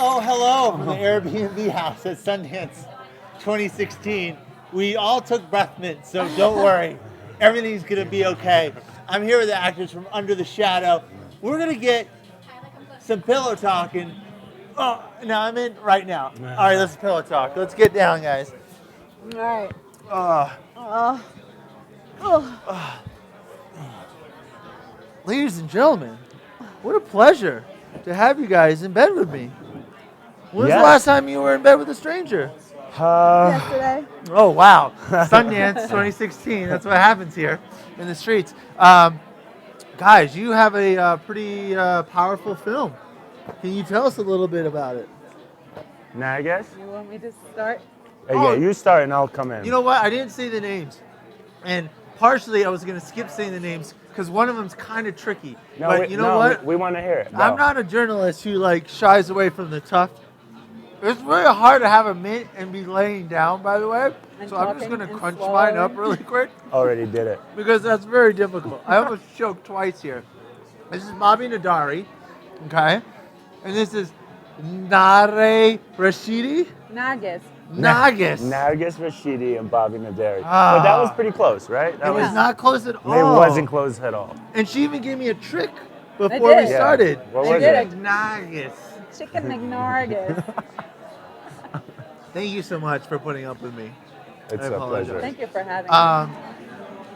Oh, hello from the Airbnb house at Sundance 2016. We all took breath mints, so don't worry. Everything's going to be okay. I'm here with the actors from Under the Shadow. We're going to get some pillow talking. Oh, no, I'm in right now. All right, let's pillow talk. Let's get down, guys. All right. Ladies and gentlemen, what a pleasure to have you guys in bed with me. When was the last time you were in bed with a stranger? Yesterday. Oh, wow. Sundance 2016. That's what happens here in the streets. Guys, you have a pretty powerful film. Can you tell us a little bit about it? Narges? You want me to start? Yeah, you start and I'll come in. You know what? I didn't say the names. And partially I was going to skip saying the names because one of them's kind of tricky. No, but you know what? We want to hear it. I'm not a journalist who shies away from the tough. It's really hard to have a mint and be laying down, by the way. And so I'm just talking going to and crunch swallowing. mine up really quick Already did it. because that's very difficult. I almost choked twice here. This is Bobby Naderi, okay? And this is Narges Rashidi. Narges. Narges. Narges Rashidi and Bobby Naderi. But that was pretty close, right? It was not close at all. It wasn't close at all. And she even gave me a trick before did. we started. What She was did it? Narges. Chicken McNarges. Thank you so much for putting up with me. It's I a apologize. pleasure. Thank you for having me.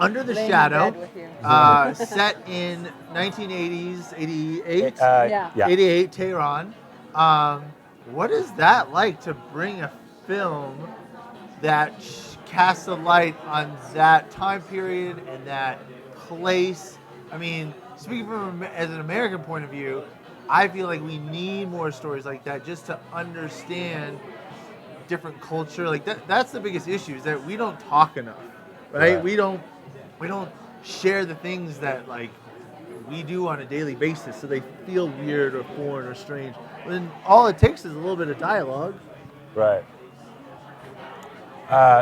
Under the Laying in Shadow, bed with you. set in 1980s, 88, Yeah. 88, Tehran. What is that like to bring a film that casts a light on that time period and that place? I mean, speaking from as an American point of view, I feel like we need more stories like that just to understand different culture. Like that's the biggest issue is that we don't talk enough, right? We don't share the things that we do on a daily basis, so they feel weird or foreign or strange. When all it takes is a little bit of dialogue. Right.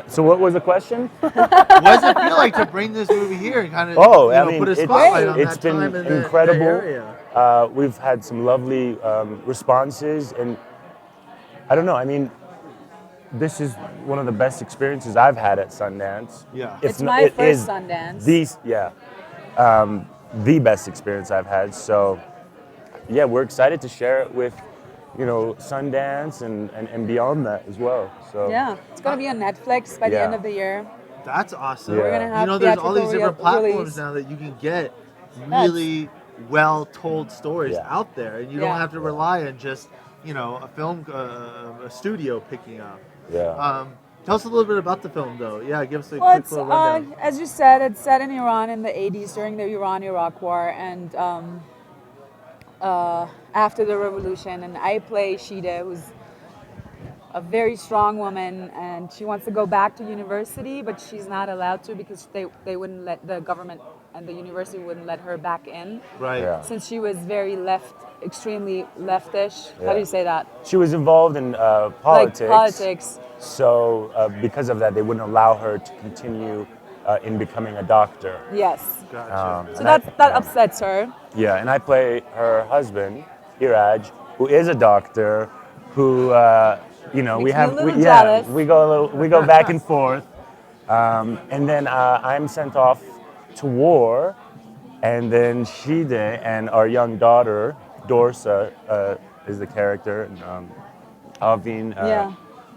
So what was the question? What does it feel like to bring this movie here and kind of put a spotlight on it's that been time and incredible. the area? We've had some lovely responses, and I don't know. I mean, this is one of the best experiences I've had at Sundance. Yeah. It's my first Sundance. The best experience I've had. So, yeah, we're excited to share it with, Sundance and beyond that as well. So Yeah, it's going to be on Netflix by the end of the year. That's awesome. Yeah. We're gonna have there's all these theatrical different platforms release. now that you can get really well-told stories Yeah. out there, and you don't have to rely on just a film, a studio picking up. yeah. Tell us a little bit about the film, though. Yeah, give us a Well, quick it's, little rundown. as you said, it's set in Iran in the 80s during the Iran-Iraq War and after the revolution. And I play Shida, who's a very strong woman, and she wants to go back to university, but she's not allowed to because they wouldn't let the government and the university wouldn't let her back in. Right. Yeah. Since she was very extremely leftish. How do you say that? She was involved in politics. Like politics. So because of that, they wouldn't allow her to continue in becoming a doctor. Yes. Gotcha. So that upsets her. Yeah, and I play her husband, Iraj, who is a doctor, who we me a have little jealous. we go back and forth, and then I'm sent off to war, and then Shide and our young daughter Dorsa is the character, and Avin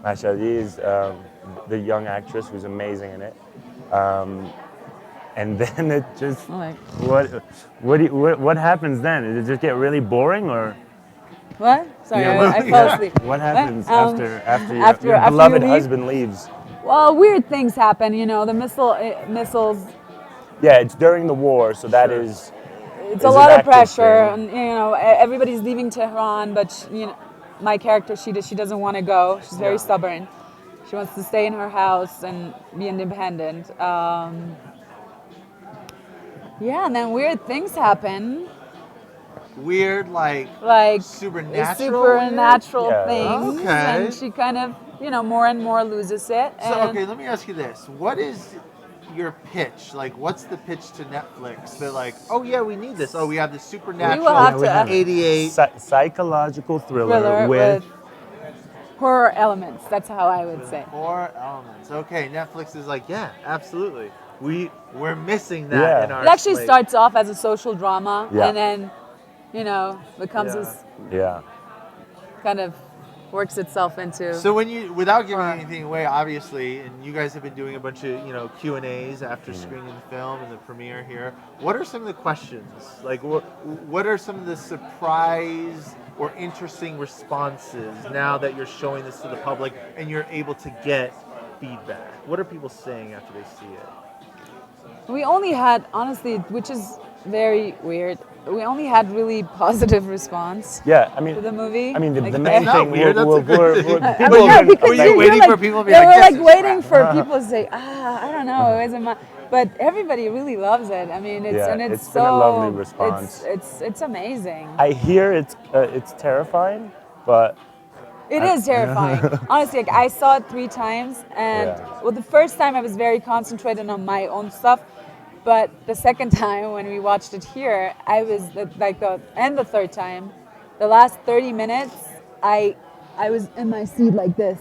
Mashadi is the young actress who's amazing in it. And then it just what happens then? Does it just get really boring, or What? Sorry, Yeah, I fell asleep. what happens after your after you beloved leave? husband leaves? Well, weird things happen. The missiles. Yeah, it's during the war, so that is. It's is a an lot of active pressure, thing. and everybody's leaving Tehran, but my character she doesn't want to go. She's very stubborn. She wants to stay in her house and be independent. And then weird things happen. Weird, like supernatural Yeah. things, Okay. and she kind of more and more loses it. So, and okay, let me ask you this. What is your pitch? Like, what's the pitch to Netflix? They're like, oh yeah, we need this. Oh, we have this We supernatural will have to 88. Psychological thriller, thriller with horror elements. That's how I would say. Four elements. Okay, Netflix is like, yeah, absolutely. We're missing that in our. It actually slate. starts off as a social drama, Yeah. and then, becomes Yeah. this yeah. kind of works itself into. So when you, without giving anything away, obviously, and you guys have been doing a bunch of Q&As after screening the film and the premiere here. What are some of the questions? Like, what are some of the surprise or interesting responses now that you're showing this to the public and you're able to get feedback? What are people saying after they see it? We only had, honestly, which is very weird. We only had really positive response Yeah, I mean, to the movie. I mean, the Like, main That's not thing weird, that's a good thing. people yeah, are because Were you you're waiting like, for people to be they like, were "Yes, like it's waiting crap." for people to say, I don't know, is it my? But everybody really loves it. I mean, it's Yeah, and it's it's so been a lovely response. It's amazing. I hear it's terrifying, but It is terrifying. Honestly, like, I saw it 3 times, and Yeah. the first time I was very concentrated on my own stuff, but the second time when we watched it here, I was and the third time, the last 30 minutes, I was in my seat like this,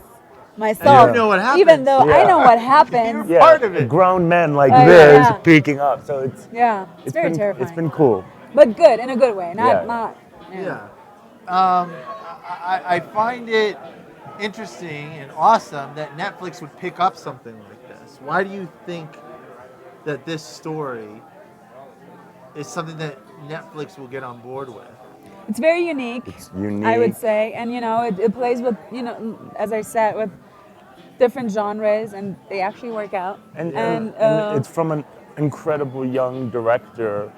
myself. you know what happens. Even though I Yeah. know what happens. You're part of it. grown men like Oh, this yeah. peeking up, so it's Yeah, it's very been terrifying. it's been cool. But good, in a good way, not Yeah. not. Yeah. I find it interesting and awesome that Netflix would pick up something like this. Why do you think that this story is something that Netflix will get on board with? It's very unique. It's unique. I would say, and it plays with, as I said, with different genres, and they actually work out. And And, it's from an incredible young director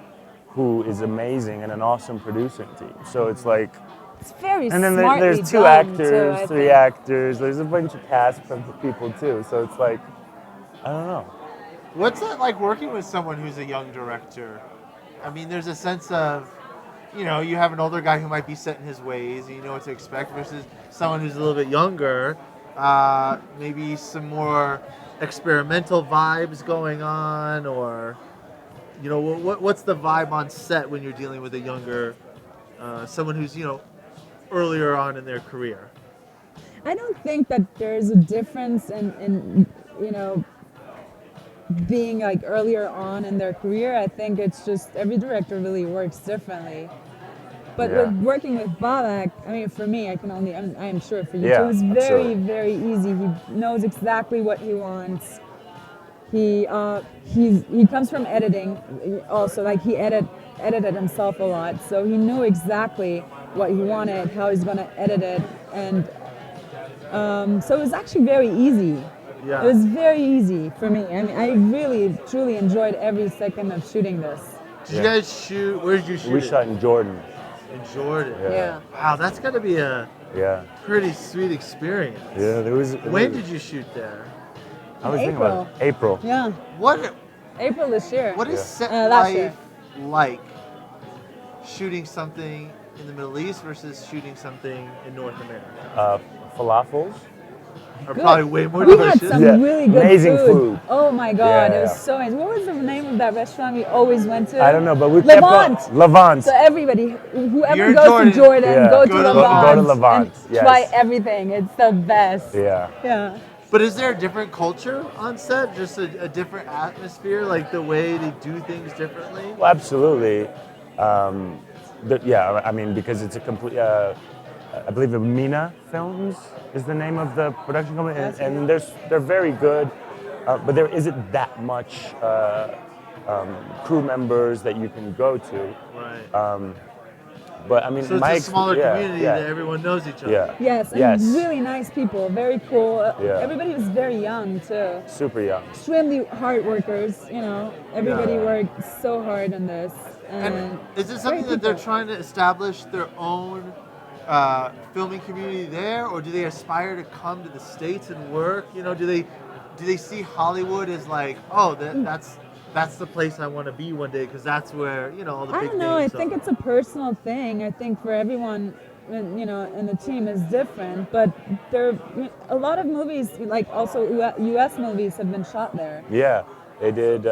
who is amazing and an awesome producing team. So it's like, it's very and then smartly there's 2 done, actors, too, I 3 think. actors. There's a bunch of cast people too. So it's like, I don't know. What's that like working with someone who's a young director? I mean, there's a sense of, you have an older guy who might be set in his ways and you know what to expect versus someone who's a little bit younger, maybe some more experimental vibes going on, or, what's the vibe on set when you're dealing with a younger, someone who's, earlier on in their career? I don't think that there's a difference in being like earlier on in their career. I think it's just every director really works differently. But Yeah. with working with Balak, I mean, for me, I am sure for you Yeah, too, it was very, absolutely. very easy. He knows exactly what he wants. He comes from editing, also, like he edited himself a lot, so he knew exactly what he wanted, how he's going to edit it, and so it was actually very easy. Yeah. It was very easy for me. I mean, I really, truly enjoyed every second of shooting this. Did you guys shoot? Where did you shoot? We it? shot in Jordan. In Jordan. Yeah. Wow, that's got to be a Yeah. pretty sweet experience. Yeah, there was. When did you shoot there? I was thinking about it. April. Yeah, What April this year. What is Yeah. set last year. life like shooting something in the Middle East versus shooting something in North America? Falafels. Are Good. probably way more We had delicious. some Yeah, really good amazing food. Oh my God, Yeah, it was yeah. so amazing. What was the name of that restaurant we always went to? I don't know, but we Levant. kept on. Levant. So everybody, whoever You're in goes Jordan. to Jordan, Yeah. go to Go to Levant. Levant, And yes. try everything. It's the best. Yeah. Yeah. But is there a different culture on set? Just a different atmosphere? Like the way they do things differently? Well, absolutely. Yeah, I mean, because it's a complete. I believe Mina Films is the name of the production company, and they're very good, but there isn't that much crew members that you can go to. Right. But I mean, So it's my a smaller community yeah, that everyone knows each other. Yeah. Yes, and Yes. really nice people, very cool. Yeah. Everybody was very young too. Super young. Extremely hard workers, Everybody Yeah. worked so hard on this. And is it something great that they're people. trying to establish their own filming community there, or do they aspire to come to the States and work? Do they see Hollywood as like, oh, that's the place I want to be one day because that's where all the I big don't know. I names think are. it's a personal thing. I think for everyone, in the team is different. But a lot of movies, like also U.S. movies, have been shot there. Yeah. They did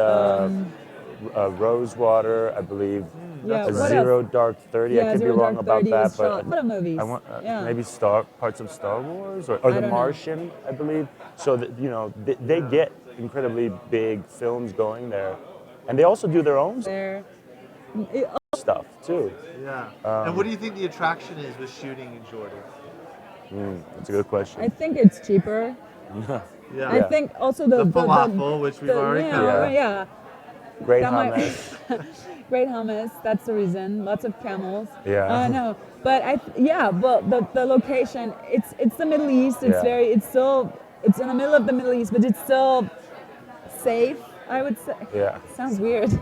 Rosewater, I believe. Yeah, That's what Zero else? Dark 30. Yeah, I could be Zero wrong Dark about 30 that, was but strong. What a movies. I want Yeah. maybe parts of Star Wars or I The don't know. Martian, I believe. So that they get incredibly big films going there, and they also do their own There. stuff too. Yeah. And what do you think the attraction is with shooting in Jordan? That's a good question. I think it's cheaper. Yeah. I think also the falafel, which we've already covered. Yeah. Great That might- hummus. Great hummus. That's the reason. Lots of camels. Yeah. No, but the location. It's the Middle East. It's Yeah. it's in the middle of the Middle East, but it's still safe. I would say. Yeah. Sounds weird.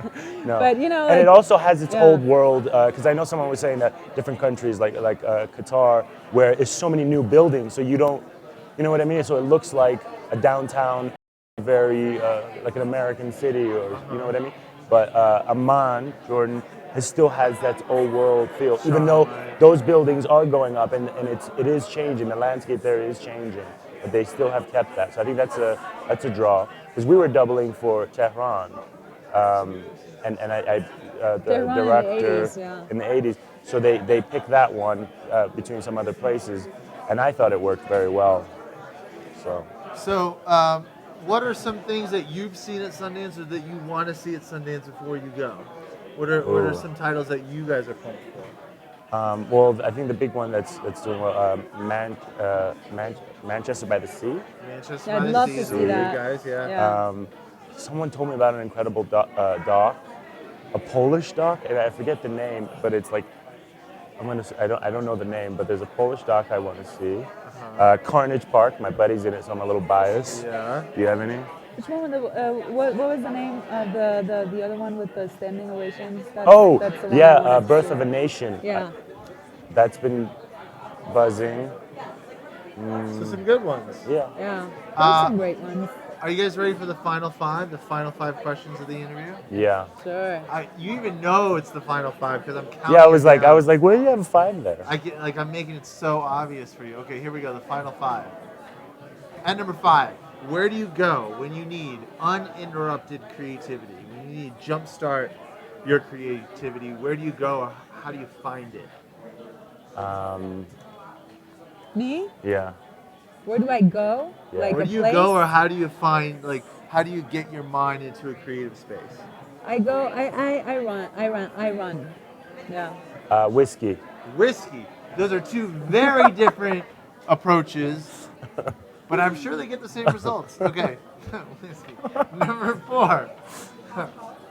No. But you know. and it also has its yeah. old world, because I know someone was saying that different countries like Qatar, where there's so many new buildings, so you don't, you know what I mean? So it looks like a downtown, very like an American city, or you know what I mean? But Amman, Jordan, still has that old world feel, even though those buildings are going up and it is changing. The landscape there is changing, but they still have kept that. So I think that's a draw. Because we were doubling for Tehran, and the Tehran director in the 80s, yeah. in the 80s. So they picked that one between some other places, and I thought it worked very well. So, what are some things that you've seen at Sundance or that you want to see at Sundance before you go? What are some titles that you guys are pumped for? Well, I think the big one that's doing well, Manchester by the Sea. Manchester Yeah, I'd by the love Sea to is see one of you that. guys, yeah. Yeah. Someone told me about an incredible doc, a Polish doc, and I forget the name, but it's like I don't know the name, but there's a Polish doc I want to see. Carnage Park, my buddy's in it, so I'm a little biased. Yeah. Do you have any? Which one? What was the name of the other one with the standing ovations? That's the one I yeah, wanted to Birth see. of a Nation. Yeah. That's been buzzing. So some good ones. Yeah. Yeah. There's some great ones. Are you guys ready for the final five questions of the interview? Yeah. Sure. You even know it's the final five because I'm counting. Yeah, I was it down. like, where do you have 5 there? I'm making it so obvious for you. Okay, here we go. The final 5. At number 5, where do you go when you need uninterrupted creativity? When you need jumpstart your creativity, where do you go or how do you find it? Me? Yeah. Where do I go? Yeah. Like Where a do you place? go or how do you find, how do you get your mind into a creative space? I go. I run. Yeah. Whiskey. Whiskey. Those are two very different approaches, but I'm sure they get the same results. Okay. Whiskey. Number 4.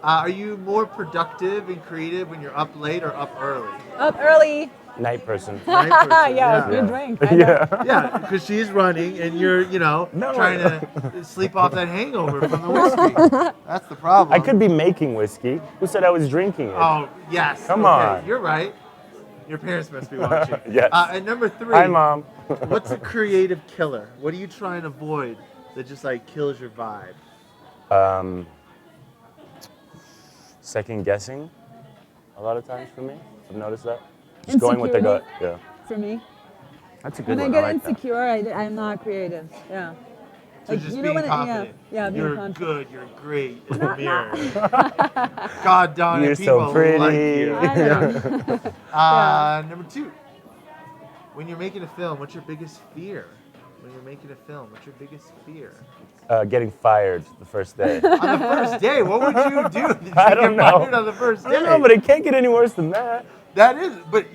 Are you more productive and creative when you're up late or up early? Up early. Night person. Night person, Yeah, good drink. I know. Yeah. Yeah, because she's running and you're, No. trying to sleep off that hangover from the whiskey. That's the problem. I could be making whiskey. Who said I was drinking it? Oh, yes. Come okay, on. You're right. Your parents must be watching. Yes. And number 3. Hi, Mom. What's a creative killer? What are you trying to avoid that just kills your vibe? Second guessing a lot of times for me. I've noticed that. Just going with the gut. Yeah. For me. That's a good When one. I get like that. insecure, I'm not creative. Yeah. So just being when confident. Yeah, being You're confident. good, you're great in the mirror. God darn it, You're people so pretty. like you. I know. Yeah. Number 2. When you're making a film, what's your biggest fear? When you're making a film, what's your biggest fear? Getting fired the first day. On the first day, what would you do? Did you I don't get know. fired on the first day? I don't know, but it can't get any worse than that. That is, but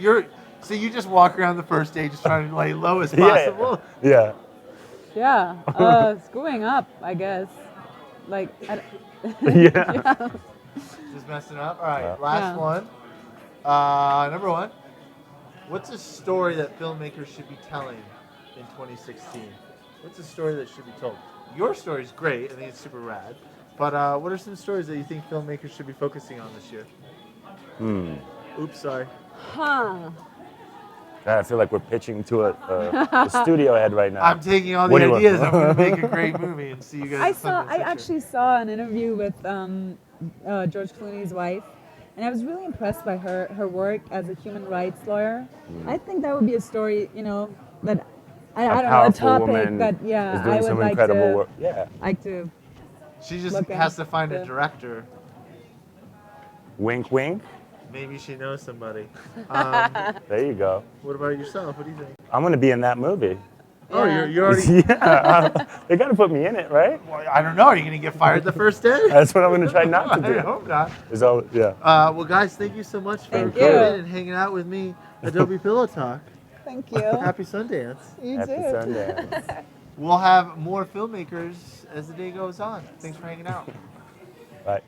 so you just walk around the first day just trying to lay low as possible? Yeah. Yeah. Screwing up, I guess. Like. Yeah. Just messing up? All right, Yeah. last one. Number 1. What's a story that filmmakers should be telling in 2016? What's a story that should be told? Your story is great. I think it's super rad. But what are some stories that you think filmmakers should be focusing on this year? Oops, sorry. Huh. God, I feel like we're pitching to a studio head right now. I'm taking all the What do you want? ideas. I'm going to make a great movie and see you guys. I actually saw an interview with George Clooney's wife, and I was really impressed by her work as a human rights lawyer. I think that would be a story, that I don't know, a powerful topic woman that is doing I would some like incredible to work. Yeah. like to She just looking. has to find a Yeah. director. Wink, wink. Maybe she knows somebody. There you go. What about yourself? What do you think? I'm gonna be in that movie. Oh, Yeah. you're already. Yeah, they gotta put me in it, right? Well, I don't know. Are you going to get fired the first day? That's what I'm gonna try not to I do. hope not. Is all, yeah. Well, guys, thank you so much for Thank coming you. in and hanging out with me. Adobe Pillow Talk. Thank you. Happy Sundance. You Happy too. Sundance. We'll have more filmmakers as the day goes on. Thanks for hanging out. Bye.